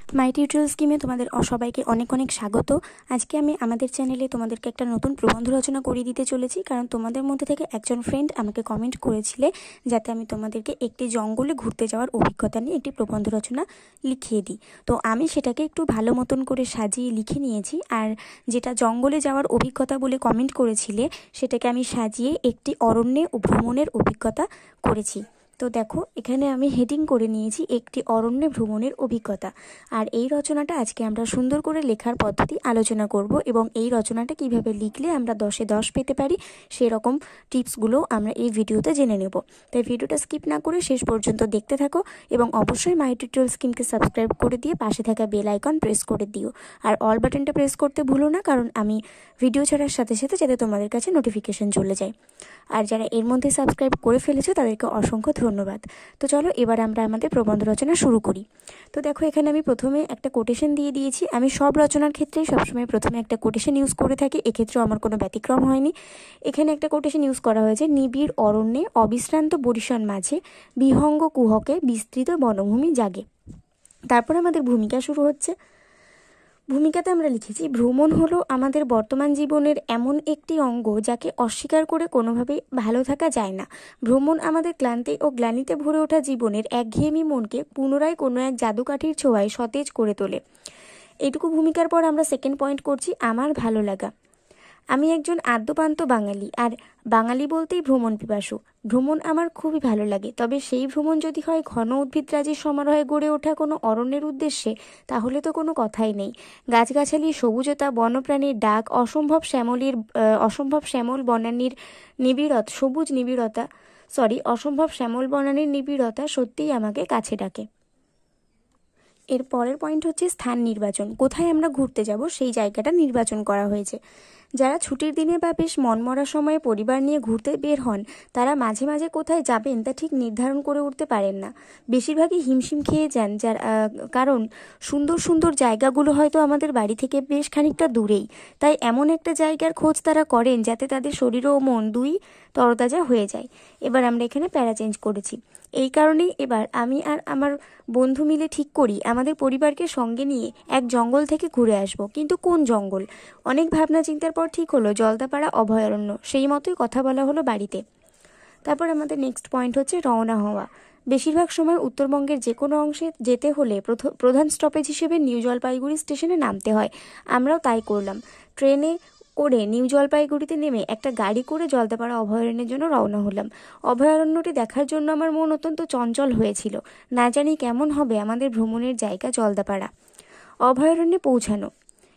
মাই tutorial স্কিমে তোমাদের সবাইকে অনেক অনেক স্বাগত। আজকে আমি আমাদের চ্যানেলে তোমাদেরকে একটা নতুন প্রবন্ধ রচনা করিয়ে দিতে চলেছি, কারণ তোমাদের মধ্যে থেকে একজন ফ্রেন্ড আমাকে কমেন্ট করেছিলে যাতে আমি তোমাদেরকে একটি জঙ্গলে ঘুরতে যাওয়ার অভিজ্ঞতা নিয়ে একটি প্রবন্ধ রচনা লিখিয়ে দিই। তো আমি সেটাকে একটু ভালো মতন করে সাজিয়ে লিখে নিয়েছি, আর যেটা জঙ্গলে যাওয়ার অভিজ্ঞতা বলে কমেন্ট করেছিলে সেটাকে আমি সাজিয়ে একটি অরণ্যে ভ্রমণের অভিজ্ঞতা করেছি। তো দেখো, এখানে আমি হেডিং করে নিয়েছি একটি অরণ্যে ভ্রমণের অভিজ্ঞতা। আর এই রচনাটা আজকে আমরা সুন্দর করে লেখার পদ্ধতি আলোচনা করব, এবং এই রচনাটা কিভাবে লিখলে আমরা 10-এ 10 পেতে পারি সেরকম টিপসগুলো আমরা এই ভিডিওতে জেনে নেব। তাই ভিডিওটা স্কিপ না করে শেষ পর্যন্ত দেখতে থাকো, এবং অবশ্যই মাই টিউটোরিয়াল স্কিমকে সাবস্ক্রাইব করে দিয়ে পাশে থাকা বেল আইকন প্রেস করে দিও, আর অল বাটনটা প্রেস করতে ভুলো না, কারণ আমি ভিডিও ছাড়ার সাথে সাথে যাতে তোমাদের কাছে নোটিফিকেশন চলে যায়। আর যারা এর মধ্যে সাবস্ক্রাইব করে ফেলেছো তাদেরকে অসংখ্য ধন্যবাদ। তো চলো এবার আমরা আমাদের প্রবন্ধ রচনা শুরু করি। তো দেখো, এখানে আমি প্রথমে একটা কোটেশন দিয়ে দিয়েছি। আমি সব রচনার ক্ষেত্রেই সবসময় প্রথমে একটা কোটেশন ইউজ করে থাকি, এক্ষেত্রেও আমার কোনো ব্যতিক্রম হয়নি। এখানে একটা কোটেশন ইউজ করা হয়েছে, নিবিড় অরণ্যে অবিশ্রান্ত বরিশান মাঝে বিহঙ্গ কুহকে বিস্তৃত বনভূমি জাগে। তারপর আমাদের ভূমিকা শুরু হচ্ছে। ভূমিকাতে আমরা লিখেছি, ভ্রমণ হলো আমাদের বর্তমান জীবনের এমন একটি অঙ্গ যাকে অস্বীকার করে কোনোভাবেই ভালো থাকা যায় না। ভ্রমণ আমাদের ক্লান্তি ও গ্লানিতে ভরে ওঠা জীবনের একঘেয়েমি মনকে পুনরায় কোনো এক জাদুকাঠির ছোঁয়ায় সতেজ করে তোলে। এইটুকু ভূমিকার পর আমরা সেকেন্ড পয়েন্ট করছি, আমার ভালো লাগা। আমি একজন আদ্যপান্ত বাঙালি, আর বাঙালি বলতেই ভ্রমণ পিপাসু। ভ্রমণ আমার খুবই ভালো লাগে, তবে সেই ভ্রমণ যদি হয় ঘন উদ্ভিদরাজির সমারোহে গড়ে ওঠা কোনো অরণ্যের উদ্দেশ্যে, তাহলে তো কোনো কথাই নেই। গাছগাছালির সবুজতা, বন্যপ্রাণীর ডাক, অসম্ভব শ্যামল বনানীর নিবিড়তা সত্যিই আমাকে কাছে ডাকে। এর পরের পয়েন্ট হচ্ছে স্থান নির্বাচন। কোথায় আমরা ঘুরতে যাব সেই জায়গাটা নির্বাচন করা হয়েছে। যারা ছুটির দিনে বা বেশ মনমরা সময়ে পরিবার নিয়ে ঘুরতে বের হন, তারা মাঝে মাঝে কোথায় যাবেন তা ঠিক নির্ধারণ করে উঠতে পারেন না। বেশিরভাগই হিমশিম খেয়ে যান, কারণ সুন্দর সুন্দর জায়গাগুলো হয়তো আমাদের বাড়ি থেকে বেশ খানিকটা দূরেই। তাই এমন একটা জায়গার খোঁজ তারা করেন যাতে তাদের শরীর ও মন দুই তরতাজা হয়ে যায়। এবার আমরা এখানে প্যারা চেঞ্জ করেছি। এই কারণেই এবার আমি আর আমার বন্ধু মিলে ঠিক করি আমাদের পরিবারকে সঙ্গে নিয়ে এক জঙ্গল থেকে ঘুরে আসব। কিন্তু কোন জঙ্গল? অনেক ভাবনা চিন্তার পর ঠিক হলো জলদাপাড়া অভয়ারণ্য। সেই মতোই কথা বলা হলো বাড়িতে। তারপর আমাদের নেক্সট পয়েন্ট হচ্ছে রওনা হওয়া। বেশিরভাগ সময় উত্তরবঙ্গের যে কোনো অংশে যেতে হলে প্রধান স্টপেজ হিসেবে নিউ জলপাইগুড়ি স্টেশনে নামতে হয়। আমরাও তাই করলাম। ট্রেনে করে নিউ জলপাইগুড়িতে নেমে একটা গাড়ি করে জলদাপাড়া অভয়ারণ্যের জন্য রওনা হলাম। অভয়ারণ্যটি দেখার জন্য আমার মন অত্যন্ত চঞ্চল হয়েছিল। না জানি কেমন হবে আমাদের ভ্রমণের জায়গা জলদাপাড়া। অভয়ারণ্যে পৌঁছানো,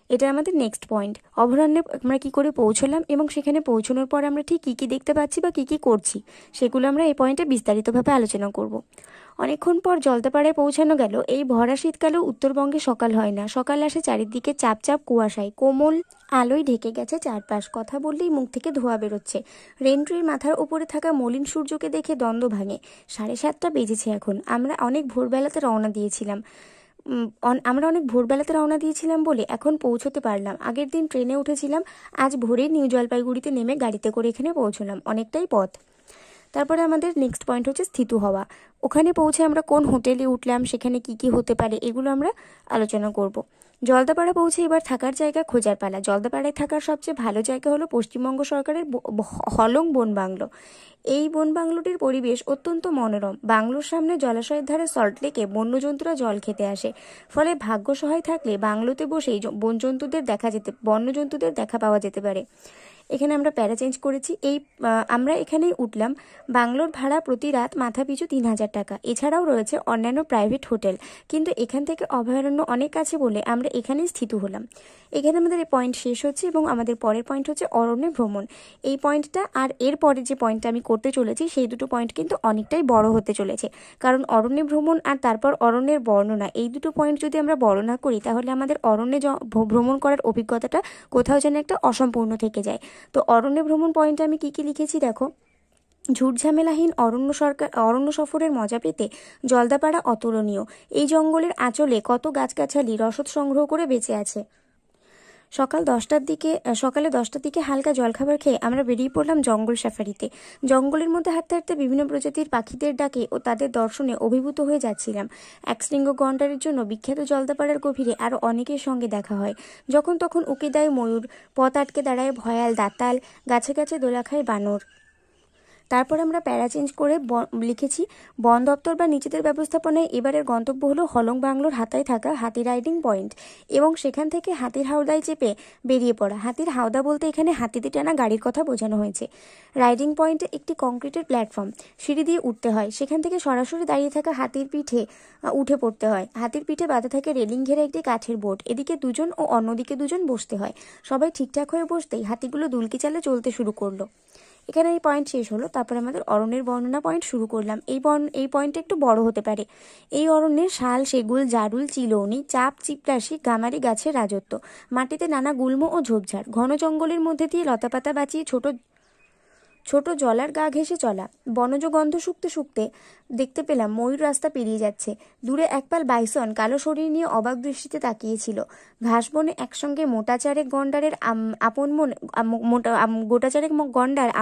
এটা আমাদের নেক্সট পয়েন্ট। অভয়ারণ্যে আমরা কী করে পৌঁছলাম, এবং সেখানে পৌঁছানোর পর আমরা ঠিক কী কী দেখতে পাচ্ছি বা কী কী করছি, সেগুলো আমরা এই পয়েন্টে বিস্তারিতভাবে আলোচনা করব। অনেকক্ষণ পর জলদাপাড়ায় পৌঁছানো গেল। এই ভরা শীতকালেও উত্তরবঙ্গে সকাল হয় না। সকাল আসে চারিদিকে চাপ চাপ কুয়াশায়, কোমল আলোয় ঢেকে গেছে চারপাশ। কথা বললেই মুখ থেকে ধোঁয়া বেরোচ্ছে। রেনট্রির মাথার ওপরে থাকা মলিন সূর্যকে দেখে দ্বন্দ্ব ভাঙে। 7:30 বেজেছে এখন। আমরা অনেক ভোরবেলাতে রওনা দিয়েছিলাম বলে এখন পৌঁছতে পারলাম। আগের দিন ট্রেনে উঠেছিলাম, আজ ভোরে নিউ জলপাইগুড়িতে নেমে গাড়িতে করে এখানে পৌঁছলাম। অনেকটাই পথ। তারপরে আমাদের নেক্সট পয়েন্ট হচ্ছে স্থিত হওয়া। ওখানে পৌঁছে আমরা কোন হোটেলে উঠলাম, সেখানে কি কি হতে পারে, এগুলো আমরা আলোচনা করব। জলদাপাড়া পৌঁছে এবার থাকার জায়গা খোঁজার পালা। জলদাপাড়ায় থাকার সবচেয়ে ভালো জায়গা হলো পশ্চিমবঙ্গ সরকারের হলং বন বাংলো। এই বন বাংলোটির পরিবেশ অত্যন্ত মনোরম। বাংলোর সামনে জলাশয়ের ধারে সল্ট লেকে বন্যজন্তুরা জল খেতে আসে। ফলে ভাগ্য সহায় থাকলে বাংলোতে বসেই বন্যজন্তুদের দেখা পাওয়া যেতে পারে। এখানে আমরা প্যারা চেঞ্জ করেছি। আমরা এখানেই উঠলাম। বাংলোর ভাড়া প্রতি রাত মাথাপিছু 3,000 টাকা। এছাড়াও রয়েছে অন্যান্য প্রাইভেট হোটেল, কিন্তু এখান থেকে অভয়ারণ্য অনেক কাছে বলে আমরা এখানেই স্থিত হলাম। এখানে আমাদের এই পয়েন্ট শেষ হচ্ছে, এবং আমাদের পরের পয়েন্ট হচ্ছে অরণ্যে ভ্রমণ। এই পয়েন্টটা আর এর পরে যে পয়েন্টটা আমি করতে চলেছি সেই দুটো পয়েন্ট কিন্তু অনেকটাই বড় হতে চলেছে, কারণ অরণ্যে ভ্রমণ আর তারপর অরণ্যের বর্ণনা, এই দুটো পয়েন্ট যদি আমরা বর্ণনা করি তাহলে আমাদের অরণ্যে ভ্রমণ করার অভিজ্ঞতাটা কোথাও যেন একটা অসম্পূর্ণ থেকে যায়। তো অরণ্যে ভ্রমণ পয়েন্টে আমি কি কি লিখেছি দেখো। ঝুটঝামেলাহীন অরণ্য সফরের মজা পেতে জলদাপাড়া অতুলনীয়। এই জঙ্গলের আঁচলে কত গাছগাছালি রসদ সংগ্রহ করে বেঁচে আছে। সকালে 10টার দিকে হালকা জলখাবার খেয়ে আমরা বেরিয়ে পড়লাম জঙ্গল সাফারিতে। জঙ্গলের মধ্যে হাঁটতে হাঁটতে বিভিন্ন প্রজাতির পাখিদের ডাকে ও তাদের দর্শনে অভিভূত হয়ে যাচ্ছিলাম। একশৃঙ্গ গন্ডারের জন্য বিখ্যাত জলদাপাড়ার গভীরে আরও অনেকের সঙ্গে দেখা হয়। যখন তখন উকি দেয় ময়ূর, পথ আটকে দাঁড়ায় ভয়াল দাতাল, গাছে গাছে দোলা খায় বানর। তারপর আমরা প্যারা চেঞ্জ করে লিখেছি বন দপ্তর বা নিজেদের ব্যবস্থাপনায় এবারের গন্তব্য হলো হলং বাংলোর হাতায় থাকা হাতি রাইডিং পয়েন্ট এবং সেখান থেকে হাতির হাওদায় চেপে বেরিয়ে পড়া। হাতির হাওদা বলতে এখানে হাতিতে টানা গাড়ির কথা বোঝানো হয়েছে। রাইডিং পয়েন্টে একটি কংক্রিটের প্ল্যাটফর্ম, সিঁড়ি দিয়ে উঠতে হয়। সেখান থেকে সরাসরি দাঁড়িয়ে থাকা হাতির পিঠে উঠে পড়তে হয়। হাতির পিঠে বাঁধা থাকে রেলিং ঘেরা একটি কাঠের বোট, এদিকে দুজন ও অন্যদিকে দুজন বসতে হয়। সবাই ঠিকঠাক হয়ে বসতেই হাতিগুলো দুলকি চালে চলতে শুরু করলো। এখানে এই পয়েন্ট শেষ হলো। তারপর আমাদের অরণ্যের বর্ণনা পয়েন্ট শুরু করলাম। এই পয়েন্টটা একটু বড় হতে পারে। এই অরণ্যের শাল, সেগুল, জারুল, চিলৌনি, চাপ, চিপরাশি, গামারি গাছের রাজত্ব। মাটিতে নানা গুল্ম ও ঝোপঝাড়, ঘন জঙ্গলের মধ্যে দিয়ে লতাপাতা বাঁচিয়ে ছোট ছোট জলার গা ঘেঁষে চলা। বনজ গন্ধ শুকতে শুকতে দেখতে পেলাম ময়ূর রাস্তা পেরিয়ে যাচ্ছে। দূরে একপাল বাইসন কালো শরীর নিয়ে অবাক দৃষ্টিতে তাকিয়েছিল। ঘাস বনে একসঙ্গে গোটাচারেক গন্ডার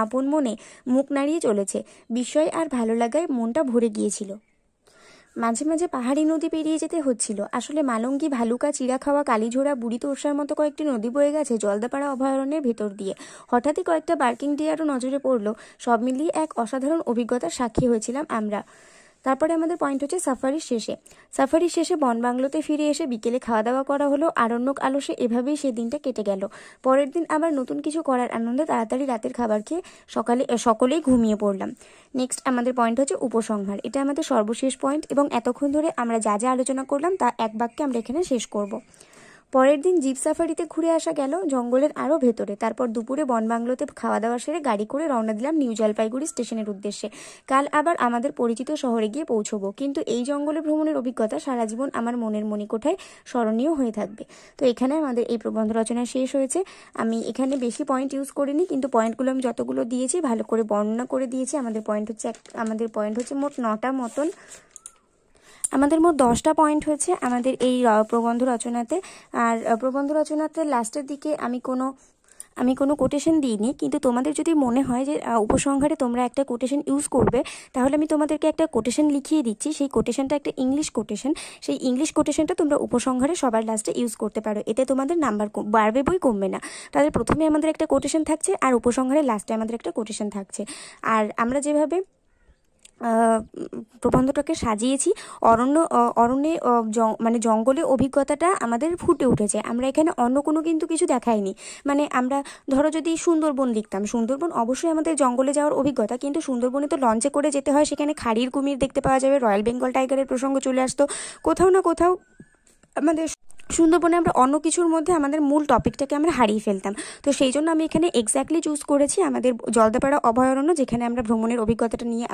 আপন মনে মুখ নাড়িয়ে চলেছে। বিস্ময় আর ভালো লাগায় মনটা ভরে গিয়েছিল। মাঝে মাঝে পাহাড়ি নদী পেরিয়ে যেতে হচ্ছিল। আসলে মালঙ্গি, ভালুকা, চিড়াখাওয়া, কালীঝোড়া, বুড়ি তোরসার মতো কয়েকটি নদী বয়ে গেছে জলদাপাড়া অভয়ারণ্যের ভেতর দিয়ে। হঠাৎই কয়েকটা বার্কিং ডিয়ারও নজরে পড়লো। সব মিলিয়ে এক অসাধারণ অভিজ্ঞতার সাক্ষী হয়েছিলাম আমরা। তারপরে আমাদের পয়েন্ট হচ্ছে সাফারির শেষে বন বাংলোতে ফিরে এসে বিকেলে খাওয়া দাওয়া করা হলো। আরণ্যক আলসে এভাবেই সেদিনটা কেটে গেল। পরের দিন আবার নতুন কিছু করার আনন্দে তাড়াতাড়ি রাতের খাবার খেয়ে সকলেই ঘুমিয়ে পড়লাম। নেক্সট আমাদের পয়েন্ট হচ্ছে উপসংহার। এটা আমাদের সর্বশেষ পয়েন্ট এবং এতক্ষণ ধরে আমরা যা যা আলোচনা করলাম তা এক বাক্যে আমরা এখানে শেষ করব। পরের দিন জিপ সাফারিতে ঘুরে আসা গেল জঙ্গলের আরও ভেতরে। তারপর দুপুরে বনবাংলোতে খাওয়া দাওয়া সেরে গাড়ি করে রওনা দিলাম নিউ জলপাইগুড়ি স্টেশনের উদ্দেশ্যে। কাল আবার আমাদের পরিচিত শহরে গিয়ে পৌঁছবো। কিন্তু এই জঙ্গলে ভ্রমণের অভিজ্ঞতা সারা জীবন আমার মনের মণিকোঠায় স্মরণীয় হয়ে থাকবে। তো এখানে আমাদের এই প্রবন্ধ রচনা শেষ হয়েছে। আমি এখানে বেশি পয়েন্ট ইউজ করিনি, কিন্তু পয়েন্টগুলো আমি যতগুলো দিয়েছি ভালো করে বর্ণনা করে দিয়েছি। আমাদের পয়েন্ট হচ্ছে মোট 9টা মতন। আমাদের মোট 10টা পয়েন্ট হয়েছে আমাদের এই প্রবন্ধ রচনাতে। আর প্রবন্ধ রচনাতে লাস্টের দিকে আমি কোনো কোটেশন দিইনি, কিন্তু তোমাদের যদি মনে হয় যে উপসংহারে তোমরা একটা কোটেশন ইউজ করবে, তাহলে আমি তোমাদেরকে একটা কোটেশন লিখিয়ে দিচ্ছি। সেই কোটেশনটা একটা ইংলিশ কোটেশন। সেই ইংলিশ কোটেশনটা তোমরা উপসংহারে সবার লাস্টে ইউজ করতে পারো। এতে তোমাদের নাম্বার বাড়বে বই কমবে না। তাহলে প্রথমে আমাদের একটা কোটেশন থাকছে আর উপসংহারে লাস্টে আমাদের একটা কোটেশন থাকছে। আর আমরা যেভাবে প্রবন্ধটাকে সাজিয়েছি, অরণ্যে মানে জঙ্গলে অভিজ্ঞতাটা আমাদের ফুটে উঠেছে। আমরা এখানে অন্য কোনো কিন্তু কিছু দেখাইনি। মানে আমরা ধরো যদি সুন্দরবন লিখতাম, সুন্দরবন অবশ্যই আমাদের জঙ্গলে যাওয়ার অভিজ্ঞতা, কিন্তু সুন্দরবনে তো লঞ্চে করে যেতে হয়, সেখানে খাড়ির কুমির দেখতে পাওয়া যাবে, রয়্যাল বেঙ্গল টাইগারের প্রসঙ্গ চলে আসতো। কোথাও না কোথাও আমাদের সুন্দরবনে আমরা অন্য কিছুর মধ্যে আমাদের মূল টপিকটাকে আমরা হারিয়ে ফেলতাম। তো সেই জন্য আমি এখানে এক্স্যাক্টলি চুজ করেছি আমাদের জলদাপাড়া অভয়ারণ্য, যেখানে আমরা ভ্রমণের অভিজ্ঞতাটা নিয়ে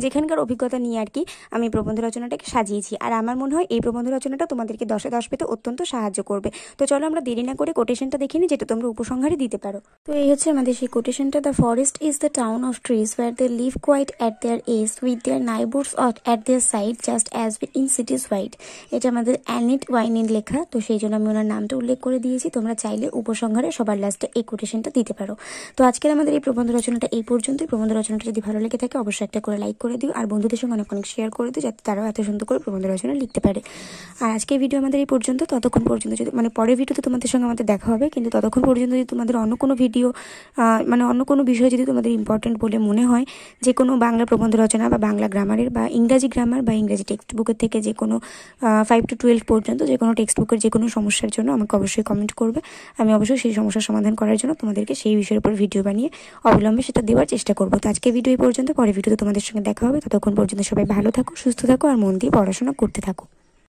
যেখানকার অভিজ্ঞতা নিয়ে আর কি আমি প্রবন্ধ রচনাটাকে সাজিয়েছি। আর আমার মনে হয় এই প্রবন্ধ রচনাটা তোমাদেরকে 10-এ 10 পেতে অত্যন্ত সাহায্য করবে। তো চলো আমরা দেরি না করে কোটেশনটা দেখে নিই, যেটা তোমরা উপসংহারে দিতে পারো। তো এই হচ্ছে আমাদের সেই কোটেশনটা। The forest is the town of trees where they live quite at their ease with their neighbours at their side just as in cities wide. এটা আমাদের অ্যানিট ওয়াইনের লেখা, তো সেই জন্য আমি ওনার নামটা উল্লেখ করে দিয়েছি। তোমরা চাইলে উপসংহারে সবার লাস্টে এই কোটেশনটা দিতে পারো। তো আজকের আমাদের এই প্রবন্ধ রচনাটা এই পর্যন্তই। প্রবন্ধ রচনাটা যদি ভালো লেগে থাকে অবশ্যই একটা করে লাইক করে দিও, আর বন্ধুদের সঙ্গে অনেক শেয়ার করে দিও, যাতে তারাও এত সুন্দর করে প্রবন্ধ রচনা লিখতে পারে। আর আজকের ভিডিও আমাদের এই পর্যন্ত। ততক্ষণ পর্যন্ত যদি পরের ভিডিওতে তোমাদের সঙ্গে আমাদের দেখা হবে, কিন্তু ততক্ষণ পর্যন্ত যদি তোমাদের অন্য কোনো ভিডিও অন্য কোনো বিষয় যদি তোমাদের ইম্পর্টেন্ট বলে মনে হয়, যে কোনো বাংলা প্রবন্ধ রচনা বা বাংলা গ্রামারের বা ইংরাজি গ্রামার বা ইংরাজি টেক্সট বুকের থেকে যে কোনো 5 to 12 পর্যন্ত যে কোনো টেক্সট বুকের যে কোনো সমস্যার জন্য আমাকে অবশ্যই কমেন্ট করবে। আমি অবশ্যই সেই সমস্যার সমাধান করার জন্য তোমাদেরকে সেই বিষয়ের উপর ভিডিও বানিয়ে অবিলম্বে সেটা দেওয়ার চেষ্টা করবো। তো আজকে ভিডিও এই পর্যন্ত, পরের ভিডিওতে তোমাদের সঙ্গে দেখা হবে। ততক্ষণ পর্যন্ত সবাই ভালো থাকো, সুস্থ থাকো আর মন দিয়ে পড়াশোনা করতে থাকো।